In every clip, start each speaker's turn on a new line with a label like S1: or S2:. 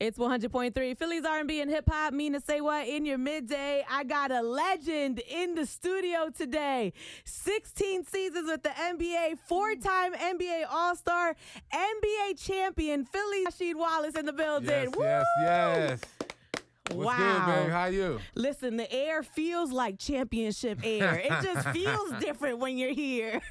S1: It's 100.3 Philly's R&B and hip hop. Mina SayWhat in your midday. I got a legend in the studio today. 16 seasons with the NBA, 4-time NBA All-Star, NBA champion, Philly Rasheed Wallace in the building.
S2: Yes,
S1: Woo!
S2: yes. What's good, babe? How you?
S1: Listen, the air feels like championship air. It just feels different when you're here.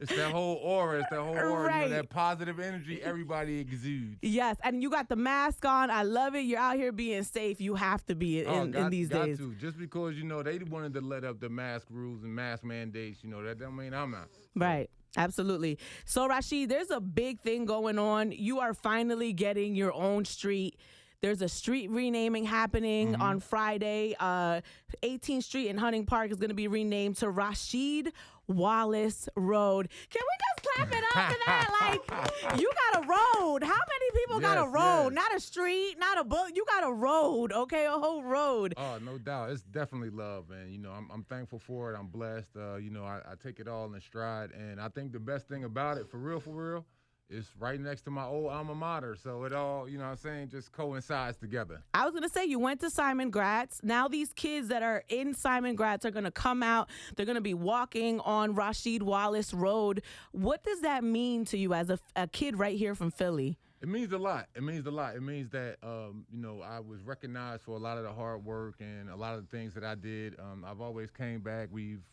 S2: It's that whole aura. It's that whole aura.
S1: Right.
S2: You know, that positive energy everybody exudes.
S1: Yes, and you got the mask on. I love it. You're out here being safe. You have to be in these days.
S2: To. Just because, you know, they wanted to let up the mask rules and mask mandates, you know, that don't mean I'm not.
S1: Right. Absolutely. So, Rasheed, there's a big thing going on. You are finally getting your own street. There's a street renaming happening on Friday. 18th Street in Hunting Park is going to be renamed to Rasheed Wallace Road. Can we just clap it up for that? Like, you got a road. How many people got a road?
S2: Yes.
S1: Not a street, not a book. You got a road, okay? A whole road.
S2: Oh, no doubt. It's definitely love, and, you know, I'm thankful for it. I'm blessed. You know, I take it all in stride, and I think the best thing about it, for real, it's right next to my old alma mater, so it all, you know what I'm saying, just coincides together.
S1: I was going to say, you went to Simon Gratz. Now these kids that are in Simon Gratz are going to come out. They're going to be walking on Rasheed Wallace Road. What does that mean to you as a kid right here from Philly?
S2: It means a lot. It means a lot. It means that, you know, I was recognized for a lot of the hard work and a lot of the things that I did. I've always came back.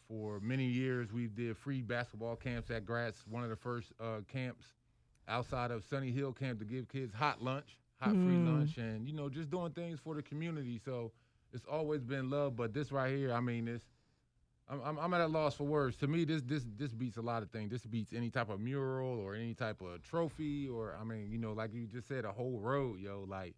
S2: For many years, we did free basketball camps at Gratz, one of the first camps outside of Sunny Hill Camp to give kids hot free lunch, and, you know, just doing things for the community. So it's always been love. But this right here, I mean, I'm at a loss for words. To me, this beats a lot of things. This beats any type of mural or any type of trophy, or, I mean, you know, like you just said, a whole road, yo. Like,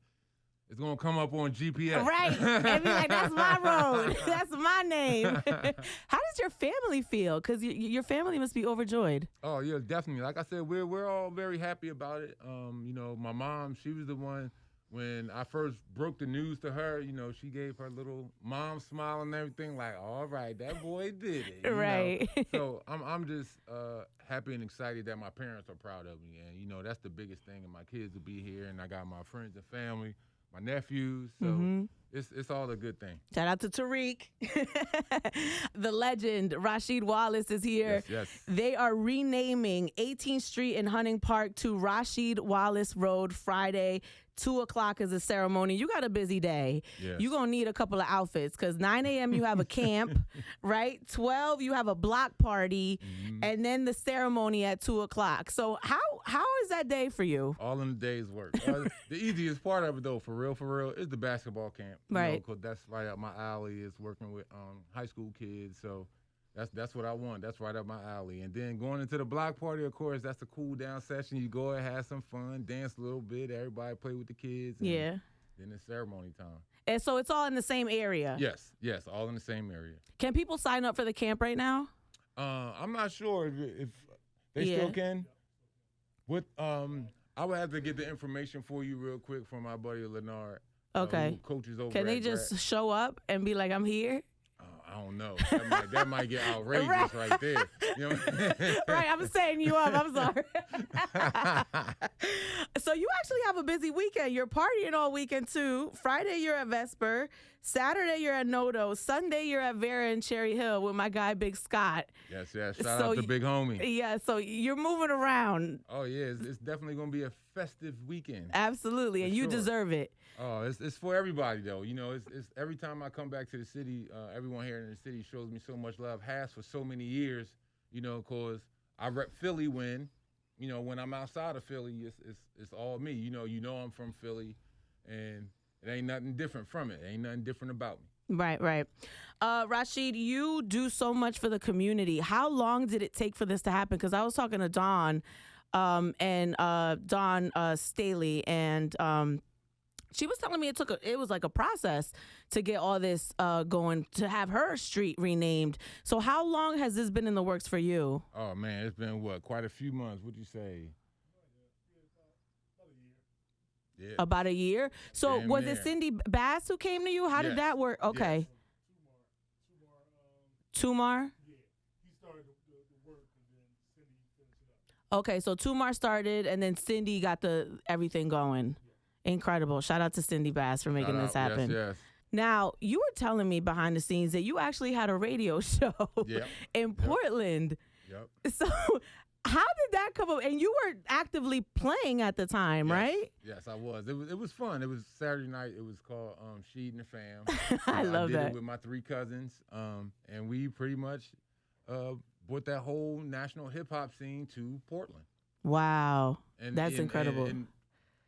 S2: it's going to come up on GPS.
S1: Right. And be like, that's my road. That's my name. How does your family feel? Because your family must be overjoyed.
S2: Oh, yeah, definitely. Like I said, we're all very happy about it. You know, my mom, she was the one, when I first broke the news to her, you know, she gave her little mom smile and everything, like, all right, that boy did it.
S1: Right.
S2: So I'm just happy and excited that my parents are proud of me. And, you know, that's the biggest thing. And my kids will be here, and I got my friends and family, my nephews, so it's all a good thing.
S1: Shout out to Tariq. The legend, Rasheed Wallace, is here.
S2: Yes.
S1: They are renaming 18th Street in Hunting Park to Rasheed Wallace Road Friday. 2 o'clock is a ceremony. You got a busy day.
S2: Yes.
S1: You're going to need a couple of outfits because 9 a.m. you have a camp, right? 12, you have a block party, and then the ceremony at 2 o'clock. So how is that day for you?
S2: All in the day's work. The easiest part of it, though, for real, is the basketball camp.
S1: Right.
S2: Because that's right up my alley. It's working with high school kids, so that's what I want. That's right up my alley. And then going into the block party, of course, that's the cool down session. You go and have some fun, dance a little bit, everybody play with the kids. And then it's ceremony time.
S1: And so it's all in the same area?
S2: Yes, all in the same area.
S1: Can people sign up for the camp right now?
S2: I'm not sure if they still can. I would have to get the information for you real quick from my buddy Leonard.
S1: Okay.
S2: Who coaches over
S1: Can they
S2: at
S1: just
S2: Gratz.
S1: show up and be like, I'm here?
S2: I don't know. That might get outrageous right there. You know?
S1: Right, I'm setting you up. I'm sorry. So you actually have a busy weekend. You're partying all weekend, too. Friday, you're at Vesper. Saturday, you're at Nodo. Sunday, you're at Vera and Cherry Hill with my guy, Big Scott.
S2: Yes. Shout out to Big Homie.
S1: Yeah, so you're moving around.
S2: Oh, yeah. It's definitely going to be a festive weekend.
S1: Absolutely, and you deserve it.
S2: Oh, it's for everybody, though. You know, it's every time I come back to the city, everyone here in the city shows me so much love, has for so many years, you know, because I rep Philly when I'm outside of Philly, it's all me. You know I'm from Philly, and it ain't nothing different from it. Ain't nothing different about me.
S1: Right. Rasheed, you do so much for the community. How long did it take for this to happen? Because I was talking to Dawn, Staley, and she was telling me it was like a process to get all this going, to have her street renamed. So how long has this been in the works for you?
S2: Oh, man, it's been, quite a few months. What'd you say? Yeah.
S1: About a year? So
S2: Damn
S1: was
S2: near.
S1: it Cindy Bass who came to you? How did that work? Okay.
S2: Yes.
S1: Tumar?
S3: Yeah, he started the work, and then Cindy finished it up.
S1: Okay, so Tumar started, and then Cindy got everything going Incredible. Shout out to Cindy Bass for making this happen.
S2: Yes.
S1: Now, you were telling me behind the scenes that you actually had a radio show in Portland.
S2: Yep.
S1: So how did that come up? And you were actively playing at the time, right?
S2: Yes, I was. It was fun. It was Saturday night. It was called Sheed and the Fam.
S1: I love that.
S2: I did it with my 3 cousins, and we pretty much brought that whole national hip-hop scene to Portland.
S1: Wow. That's incredible.
S2: And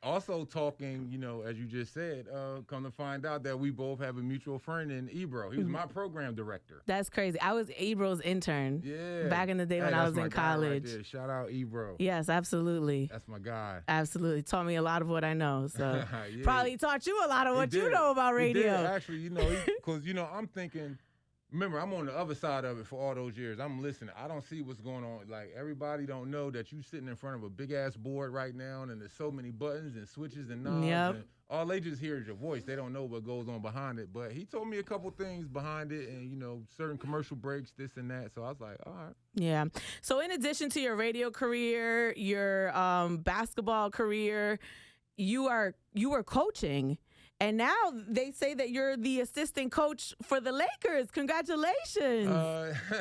S2: also talking, as you just said, come to find out that we both have a mutual friend in Ebro. He was my program director.
S1: That's crazy. I was Ebro's intern.
S2: Yeah.
S1: Back in the day when I was in college.
S2: Right there. Shout out Ebro.
S1: Yes, absolutely.
S2: That's my guy.
S1: Absolutely. Taught me a lot of what I know. So
S2: yeah.
S1: probably taught you a lot of what you know about radio.
S2: He did, actually, because, I'm thinking, remember, I'm on the other side of it for all those years. I'm listening. I don't see what's going on. Like, everybody don't know that you sitting in front of a big-ass board right now, and there's so many buttons and switches and knobs.
S1: Yep.
S2: And all they just hear is your voice. They don't know what goes on behind it. But he told me a couple things behind it and, certain commercial breaks, this and that. So I was like, all right.
S1: Yeah. So in addition to your radio career, your basketball career, you were coaching. And now they say that you're the assistant coach for the Lakers. Congratulations.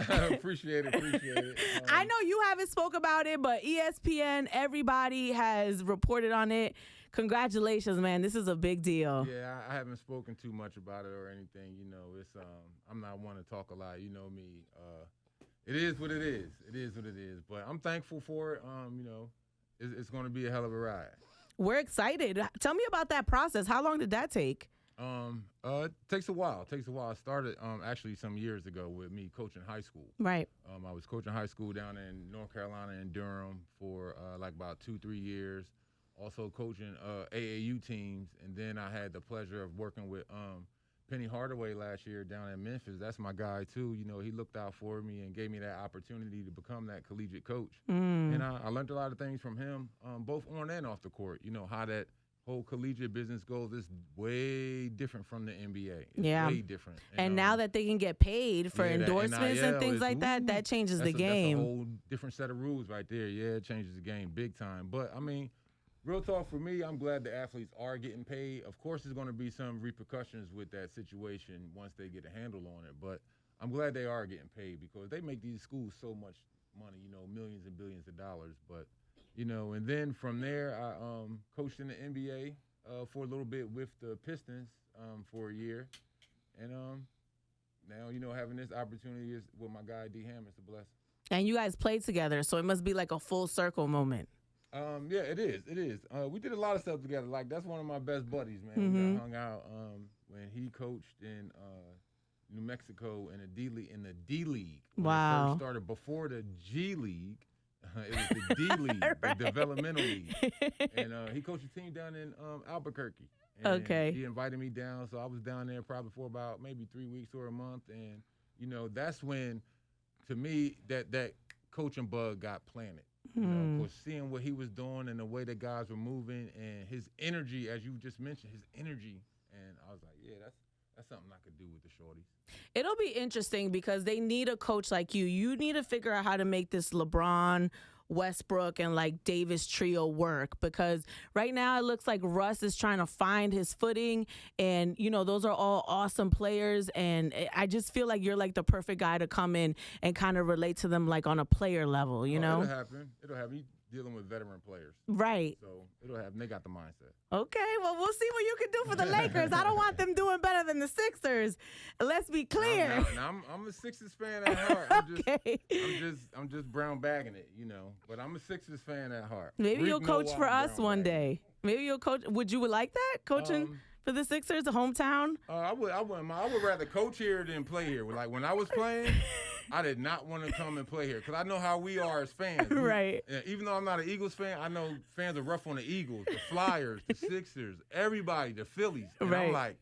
S2: Appreciate it.
S1: I know you haven't spoke about it, but ESPN, everybody has reported on it. Congratulations, man. This is a big deal.
S2: Yeah, I haven't spoken too much about it or anything. It's I'm not one to talk a lot. You know me. It is what it is. It is what it is. But I'm thankful for it. It's going to be a hell of a ride.
S1: We're excited. Tell me about that process. How long did that take?
S2: It takes a while. I started actually some years ago with me coaching high school.
S1: Right.
S2: I was coaching high school down in North Carolina and Durham for like about 2-3 years. Also coaching AAU teams, and then I had the pleasure of working with Penny Hardaway last year down in Memphis. That's my guy too. He looked out for me and gave me that opportunity to become that collegiate coach. And I learned a lot of things from him, both on and off the court. How that whole collegiate business goes is way different from the NBA. It's way different.
S1: And now that they can get paid for endorsements and things like that, that changes the game.
S2: That's a whole different set of rules right there. Yeah, it changes the game big time. But, real talk for me, I'm glad the athletes are getting paid. Of course, there's going to be some repercussions with that situation once they get a handle on it. But I'm glad they are getting paid because they make these schools so much money, millions and billions of dollars. But, and then from there, I coached in the NBA for a little bit with the Pistons for a year. And now, having this opportunity is with my guy, D. Hamm. It's a blessing. And
S1: you guys played together, so it must be like a full circle moment.
S2: Yeah, it is. We did a lot of stuff together. Like, that's one of my best buddies, man. We hung out when he coached in New Mexico in the D League.
S1: Wow.
S2: It first started before the G League. It was the D League,
S1: right.
S2: The developmental league. And he coached a team down in Albuquerque. And he invited me down, so I was down there probably for about maybe 3 weeks or a month. And, that's when, to me, that coaching bug got planted. Of course, seeing what he was doing and the way that guys were moving and his energy, as you just mentioned, his energy. And I was like, yeah, that's something I could do with the shorties.
S1: It'll be interesting because they need a coach like you. You need to figure out how to make this LeBron, Westbrook, and like Davis trio work, because right now it looks like Russ is trying to find his footing, and those are all awesome players, and I just feel like you're like the perfect guy to come in and kind of relate to them like on a player level,
S2: It'll happen. You dealing with veteran players.
S1: Right.
S2: So it'll happen. They got the mindset.
S1: Okay, well, we'll see what you can do for the Lakers. I don't want them doing better than the Sixers. Let's be clear.
S2: I'm a Sixers fan at heart. I'm just brown bagging it, But I'm a Sixers fan at heart.
S1: Maybe you'll coach for us one day. Maybe you'll coach. Would you like that, coaching for the Sixers, the hometown?
S2: I would rather coach here than play here. Like, when I was playing, I did not want to come and play here because I know how we are as fans.
S1: Right.
S2: Even though I'm not an Eagles fan, I know fans are rough on the Eagles, the Flyers, the Sixers, everybody, the Phillies. And I'm like,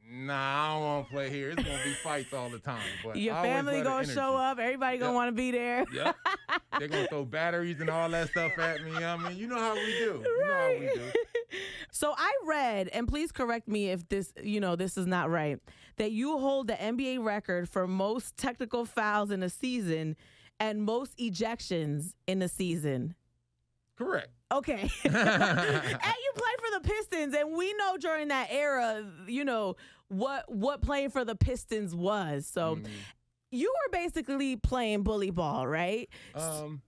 S2: nah, I don't want to play here. It's going to be fights all the time. But
S1: your family going to show up. Everybody going to want to be there.
S2: Yep. They're going to throw batteries and all that stuff at me. You know how we do.
S1: Right.
S2: You know how we do.
S1: So I read, and please correct me if this is not right, that you hold the NBA record for most technical fouls in a season and most ejections in a season.
S2: Correct.
S1: Okay. And you play for the Pistons, and we know during that era, you know, what playing for the Pistons was. So you were basically playing bully ball, right?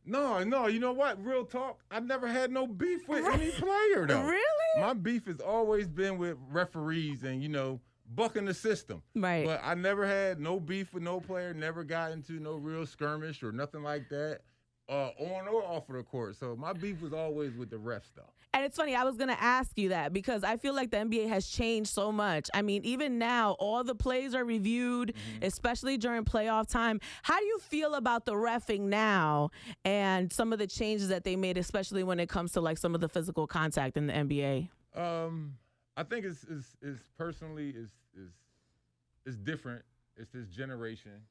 S2: No, you know what? Real talk, I never had no beef with any player, though.
S1: Really?
S2: My beef has always been with referees and, you know, bucking the system.
S1: Right.
S2: But I never had no beef with no player, never got into no real skirmish or nothing like that, on or off of the court. So my beef was always with the refs, though.
S1: And it's funny, I was going to ask you that because I feel like the NBA has changed so much. I mean, even now, all the plays are reviewed, especially during playoff time. How do you feel about the reffing now and some of the changes that they made, especially when it comes to like some of the physical contact in the NBA?
S2: I think it's personally is different. It's this generation.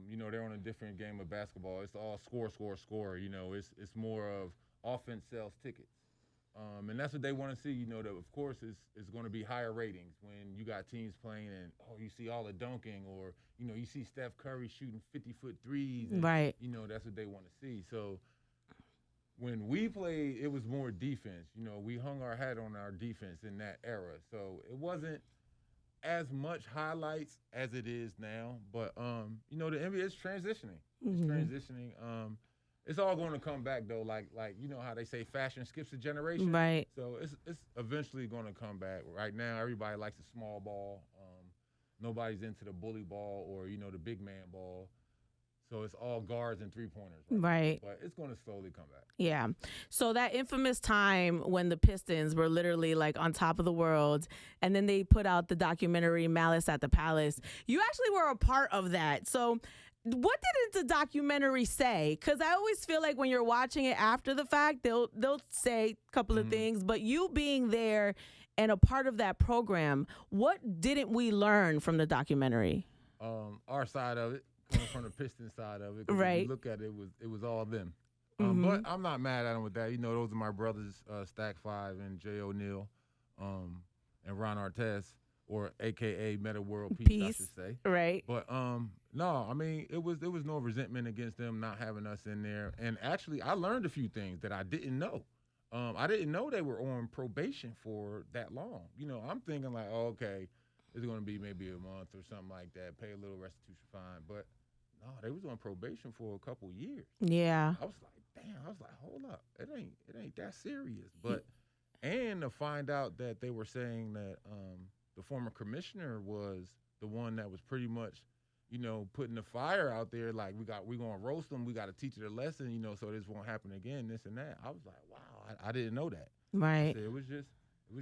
S2: You know, they're on a different game of basketball. It's all score. You know, it's more of offense sells tickets. And that's what they want to see. You know, that of course is going to be higher ratings when you got teams playing and, you see all the dunking or, you know, you see Steph Curry shooting 50-foot threes. And,
S1: right.
S2: You know, that's what they want to see. So when we played, it was more defense. You know, we hung our hat on our defense in that era. So it wasn't as much highlights as it is now. But, you know, the NBA is transitioning. It's transitioning. It's all going to come back, though, like you know how they say fashion skips a generation?
S1: Right.
S2: So it's eventually going to come back. Right now, everybody likes the small ball. Nobody's into the bully ball or, you know, the big man ball. So it's all guards and three-pointers.
S1: Right.
S2: But it's going to slowly come back.
S1: Yeah. So that infamous time when the Pistons were literally like on top of the world, and then they put out the documentary Malice at the Palace. You actually were a part of that. So what did the documentary say? Because I always feel like when you're watching it after the fact, they'll say a couple of things, but you being there and a part of that program, what didn't we learn from the documentary?
S2: Our side of it, coming from the Pistons side of it.
S1: Right.
S2: If you look at it, it was all them. But I'm not mad at them with that. You know, those are my brothers, Stack 5 and Jay O'Neal, and Ron Artest, or AKA Meta World Peace, I should say.
S1: Right.
S2: But no, I mean, it was no resentment against them not having us in there. And actually, I learned a few things that I didn't know. I didn't know they were on probation for that long. You know, I'm thinking like, oh, okay, it's going to be maybe a month or something like that, pay a little restitution fine. But no, they was on probation for a couple years.
S1: Yeah.
S2: I was like, damn. I was like, hold up, it ain't that serious. But and to find out that they were saying that the former commissioner was the one that was pretty much, you know, putting the fire out there. Like we gonna roast them. We got to teach it a lesson, you know, so this won't happen again. This and that. I was like, wow, I didn't know that.
S1: Right.
S2: It was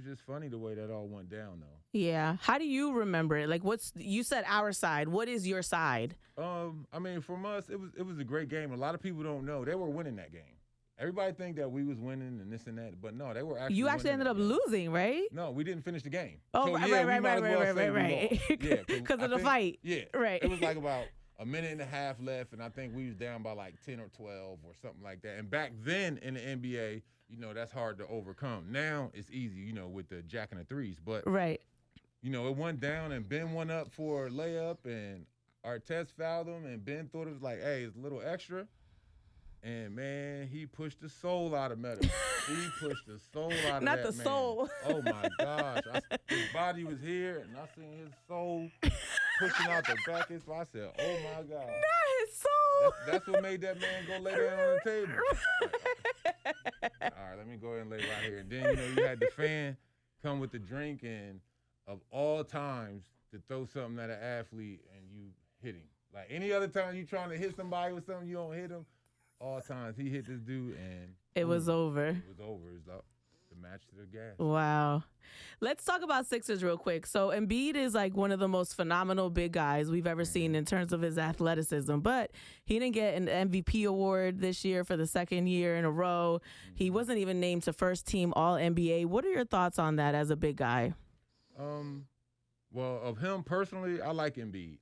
S2: just funny the way that all went down, though.
S1: Yeah. How do you remember it? Like, you said our side. What is your side?
S2: I mean, from us, it was a great game. A lot of people don't know they were winning that game. Everybody think that we was winning and this and that, but no, they were actually.
S1: You actually ended up losing, right?
S2: No, we didn't finish the game.
S1: Oh,
S2: so,
S1: right.
S2: Yeah,
S1: because of the fight.
S2: Yeah,
S1: right.
S2: It was like about a minute and a half left, and I think we was down by like 10 or 12 or something like that. And back then in the NBA, you know, that's hard to overcome. Now it's easy, you know, with the jack and the threes. But
S1: right.
S2: You know, it went down and Ben went up for a layup, and Artest fouled him, and Ben thought it was like, hey, it's a little extra. And, man, he pushed the soul out of Meta. He pushed the soul out of
S1: Not
S2: that
S1: the
S2: man.
S1: soul.
S2: Oh, my gosh. His body was here, and I seen his soul pushing out the back of his I said, oh, my God.
S1: Not his soul.
S2: That's what made that man go lay down on the table. All right, let me go ahead and lay right here. And then, you know, you had the fan come with the drink, and of all times to throw something at an athlete and you hit him. Like any other time you trying to hit somebody with something, you don't hit him. All times he hit this dude, and
S1: it was over.
S2: It was over. It's the match to the gas.
S1: Wow. Let's talk about Sixers real quick. So Embiid is like one of the most phenomenal big guys we've ever seen in terms of his athleticism, but he didn't get an MVP award this year for the second year in a row. He wasn't even named to first team All-NBA. What are your thoughts on that as a big guy?
S2: Well, of him personally, I like Embiid.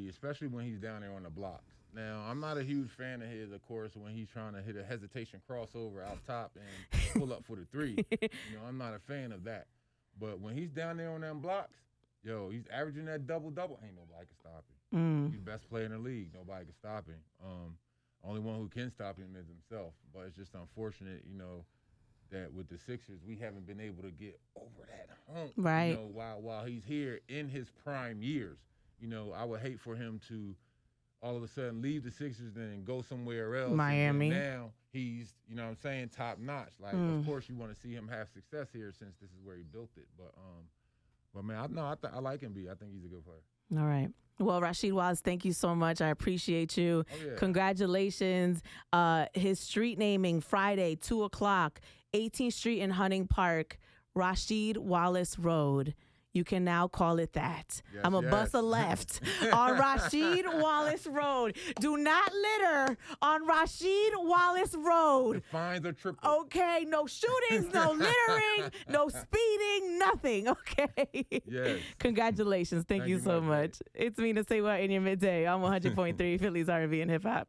S2: Especially when he's down there on the blocks. Now, I'm not a huge fan of his, of course, when he's trying to hit a hesitation crossover out top and pull up for the three. You know, I'm not a fan of that. But when he's down there on them blocks, yo, he's averaging that double-double. Ain't nobody can stop him. He's the best player in the league. Nobody can stop him. Only one who can stop him is himself. But it's just unfortunate, you know, that with the Sixers, we haven't been able to get over that hump.
S1: Right.
S2: You know, while he's here in his prime years. You know, I would hate for him to all of a sudden leave the Sixers and go somewhere else.
S1: Miami.
S2: And now he's, you know what I'm saying, top notch. Like, of course, you want to see him have success here since this is where he built it. But man, I like him, B. I think he's a good player.
S1: All right. Well, Rasheed Wallace, thank you so much. I appreciate you.
S2: Oh, yeah.
S1: Congratulations. His street naming Friday, 2:00, 18th Street in Hunting Park, Rasheed Wallace Road. You can now call it that.
S2: Yes,
S1: I'm a bus a left on Rasheed Wallace Road. Do not litter on Rasheed Wallace Road.
S2: The fines are triple.
S1: Okay, no shootings, no littering, no speeding, nothing. Okay.
S2: Yes.
S1: Congratulations. Thank you so much. It's Mina SayWhat in your midday. I'm 100.3 Philly's R&B and hip hop.